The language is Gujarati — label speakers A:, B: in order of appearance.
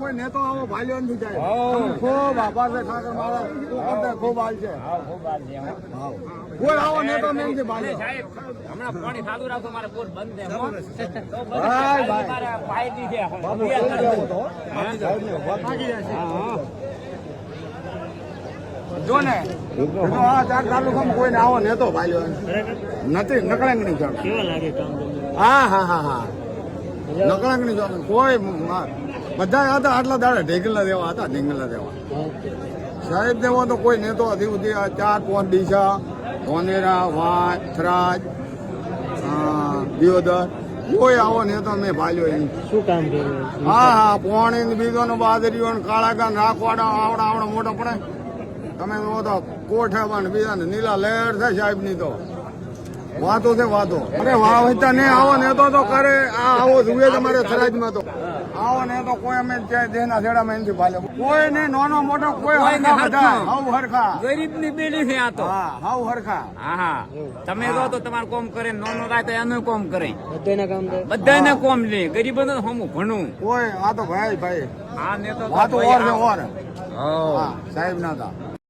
A: કોઈ નેતો આવો ભાલ્યો નથી જાય. ખૂબ આભાર છે ઠાકર મારા, ખૂબ હાલ છે. કોઈ આવો નેતો નથી ભાલ્યો.
B: હમણાં પાણી ચાલુ રાખો, મારે બોટ બંધ છે.
A: જો ને આ 4 તાલુકામાં કોઈને આવો નેતો ભાલ્યો નથી. નકળંગણી જાણ
C: કેવા લાગે કામ?
A: હા હા હા હા નકળંગણી જાણ કોઈ બધા હતા આટલા દાડે ઢેગલા દેવા હતા. ઢેગલા દેવા સાહેબ દેવા તો કોઈ નેતો હજી સુધી આ 4-5 ડીસા ધોનેરા વાંચ થરાજ દિયોદર કોઈ આવો નેતો મેં ભાલ્યો નહીં.
C: શું કામ કર્યું?
A: હા હા પોણી બીજો નો બાદરીઓ કાળાગાન રાખવાડા આવડા આવડા મોટા પડે. તમે જો તો કોઠામાં બીજા ને નીલા લહેર છે સાહેબ ની તો વાતો છે વાતો. અરે વાવતા ને આવો નેતો તો કરે. આ આવો જોઈએ તમારે થરાજમાં તો આવો ને તો કોઈ અમે જેના છેડામાં એમથી ભાલ્યો કોઈ ને નાનો મોટો કોઈ બધા હાવ હરખા.
B: ગરીબ ની બેડી છે આ તો.
A: હા હાવ હરખા.
B: હા હા તમે કહો તો તમારું કોમ કરે, નાનો રાય તો એનું કોમ કરે.
C: બધાને કામ કરે,
B: બધાને કોમ લે. ગરીબ હમું ઘણું
A: કોઈ આ તો ભાઈ
B: આ નેતો
A: વાતો ઓર છે ઓર.
B: હા
A: સાહેબ ના હતા.